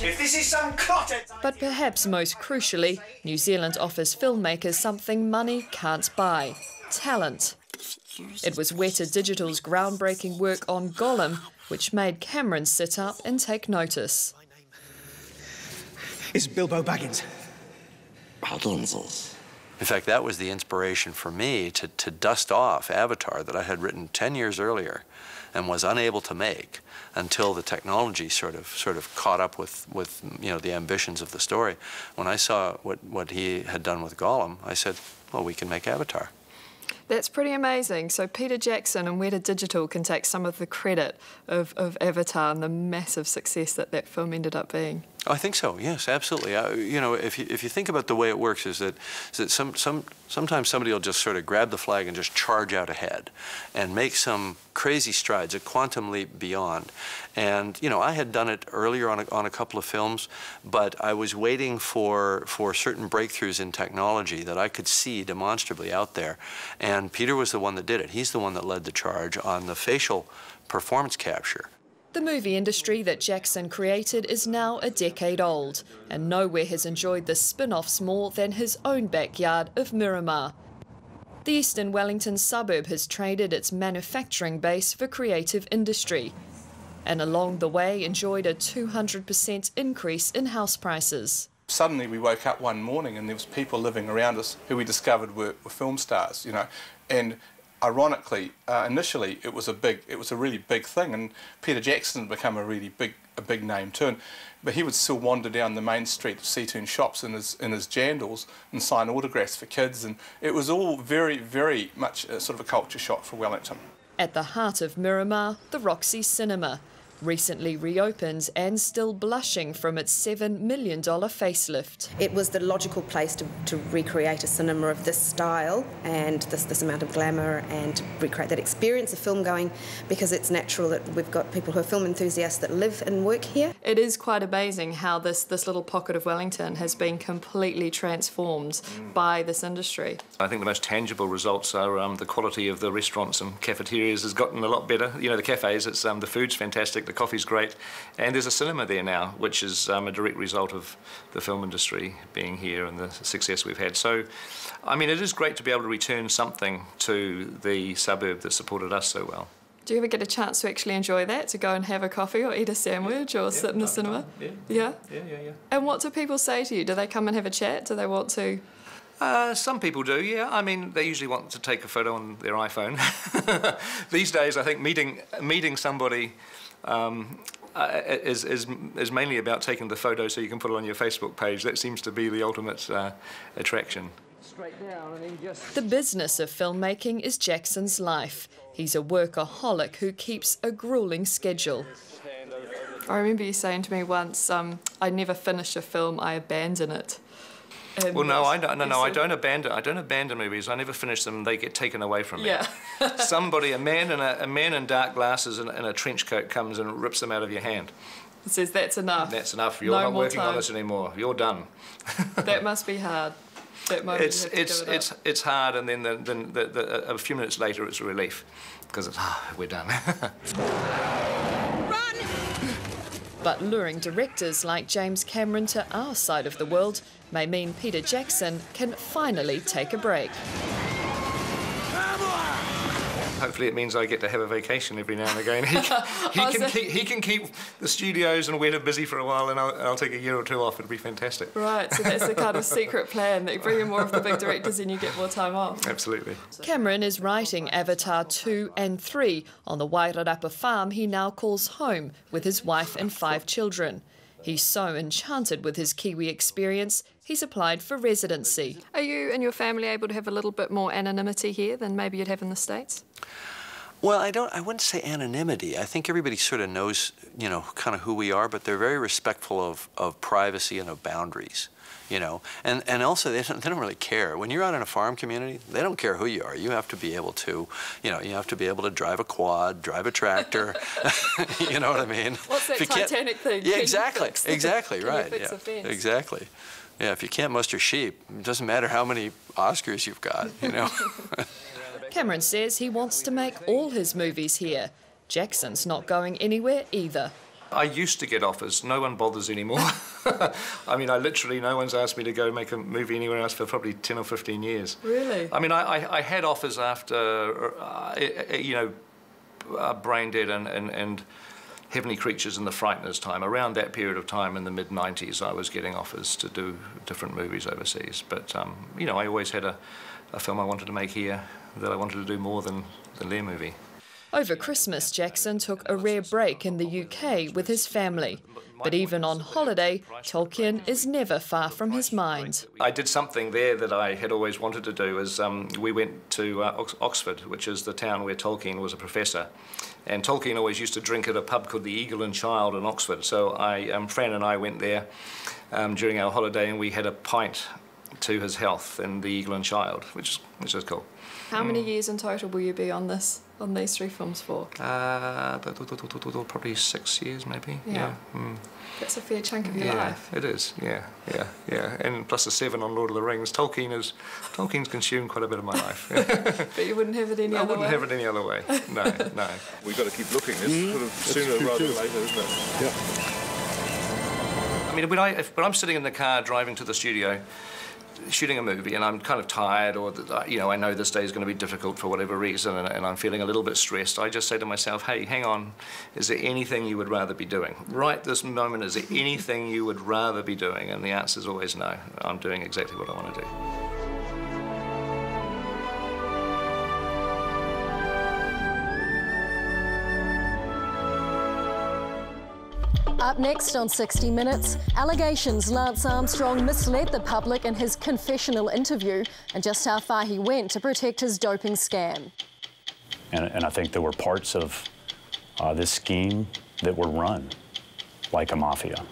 If this is some clotted... But perhaps most crucially, New Zealand offers filmmakers something money can't buy: talent. It was Weta Digital's groundbreaking work on Gollum which made Cameron sit up and take notice. It's Bilbo Baggins. In fact, that was the inspiration for me to dust off Avatar that I had written 10 years earlier and was unable to make until the technology sort of caught up with you know, the ambitions of the story. When I saw what he had done with Gollum, I said, well, we can make Avatar. That's pretty amazing. So Peter Jackson and Weta Digital can take some of the credit of Avatar and the massive success that film ended up being. I think so. Yes, absolutely. You know, if you think about the way it works, is that sometimes somebody will just sort of grab the flag and just charge out ahead, and make some crazy strides, a quantum leap beyond. And you know, I had done it earlier on a couple of films, but I was waiting for certain breakthroughs in technology that I could see demonstrably out there. And Peter was the one that did it. He's the one that led the charge on the facial performance capture. The movie industry that Jackson created is now a decade old, and nowhere has enjoyed the spin-offs more than his own backyard of Miramar. The eastern Wellington suburb has traded its manufacturing base for creative industry, and along the way enjoyed a 200% increase in house prices. Suddenly we woke up one morning and there was people living around us who we discovered were film stars, you know, and ironically, initially it was a really big thing, and Peter Jackson had become a big name too. But he would still wander down the main street of Seatoon shops in his jandals and sign autographs for kids, and it was all very, very much sort of a culture shock for Wellington. At the heart of Miramar, the Roxy Cinema, recently reopened and still blushing from its $7 million facelift. It was the logical place to recreate a cinema of this style and this amount of glamour, and recreate that experience of film going, because it's natural that we've got people who are film enthusiasts that live and work here. It is quite amazing how this little pocket of Wellington has been completely transformed by this industry. I think the most tangible results are the quality of the restaurants and cafeterias has gotten a lot better. You know, the cafes, it's the food's fantastic, the coffee's great, and there's a cinema there now, which is a direct result of the film industry being here and the success we've had. So, I mean, it is great to be able to return something to the suburb that supported us so well. Do you ever get a chance to actually enjoy that, to go and have a coffee or eat a sandwich or sit in the cinema? Yeah. And what do people say to you? Do they come and have a chat? Do they want to? Some people do, yeah. I mean, they usually want to take a photo on their iPhone. These days, I think meeting somebody is mainly about taking the photo so you can put it on your Facebook page. That seems to be the ultimate attraction. The business of filmmaking is Jackson's life. He's a workaholic who keeps a grueling schedule. I remember you saying to me once, I never finish a film, I abandon it. Well, no, I don't abandon movies. I never finish them. They get taken away from me. Yeah. Somebody, a man in dark glasses and a trench coat comes and rips them out of your hand. It says that's enough. That's enough. You're not working on this anymore. You're done. That must be hard. That moment it's hard, and then a few minutes later it's a relief because we're done. But luring directors like James Cameron to our side of the world may mean Peter Jackson can finally take a break. Hopefully it means I get to have a vacation every now and again. He can keep the studios and Weta busy for a while, and I'll take a year or two off. It'll be fantastic. Right, so that's the kind of secret plan, that you bring in more of the big directors and you get more time off. Absolutely. Cameron is writing Avatar 2 and 3 on the Wairarapa farm he now calls home with his wife and 5 children. He's so enchanted with his Kiwi experience, he's applied for residency. Are you and your family able to have a little bit more anonymity here than maybe you'd have in the States? Well, I wouldn't say anonymity. I think everybody sort of knows, you know, kind of who we are, but they're very respectful of privacy and of boundaries, you know. And also, they don't really care. When you're out in a farm community, they don't care who you are. You have to be able to, you know, you have to be able to drive a quad, drive a tractor, you know what I mean? What's that Titanic thing? Yeah, exactly, exactly, right. Yeah, exactly. Yeah, if you can't muster sheep, it doesn't matter how many Oscars you've got, you know. Cameron says he wants to make all his movies here. Jackson's not going anywhere either. I used to get offers. No one bothers anymore. I mean, no one's asked me to go make a movie anywhere else for probably 10 or 15 years. Really? I mean, I had offers after, Brain Dead and Heavenly Creatures and The Frighteners time. Around that period of time in the mid-90s, I was getting offers to do different movies overseas. But, I always had a film I wanted to make here that I wanted to do more than their movie. Over Christmas, Jackson took a rare break in the UK with his family. But even on holiday, Tolkien is never far from his mind. I did something there that I had always wanted to do. We went to Oxford, which is the town where Tolkien was a professor. And Tolkien always used to drink at a pub called the Eagle and Child in Oxford. So Fran and I went there during our holiday, and we had a pint to his health in the Eagle and Child, which is cool. How many years in total will you be on these 3 films for? Probably 6 years, maybe. Yeah. That's a fair chunk of your life. It is. Yeah. And plus the 7 on Lord of the Rings. Tolkien's consumed quite a bit of my life. But you wouldn't have it any other way? I wouldn't have it any other way. No. We've got to keep looking. It's sort of sooner rather than later, isn't it? Yeah. I mean, when I'm sitting in the car driving to the studio, shooting a movie, and I'm kind of tired, or I know this day is going to be difficult for whatever reason, and I'm feeling a little bit stressed, I just say to myself, hey, hang on, is there anything you would rather be doing? Right this moment, is there anything you would rather be doing? And the answer is always no. I'm doing exactly what I want to do. Up next on 60 Minutes, allegations Lance Armstrong misled the public in his confessional interview and just how far he went to protect his doping scam. And I think there were parts of this scheme that were run like a mafia.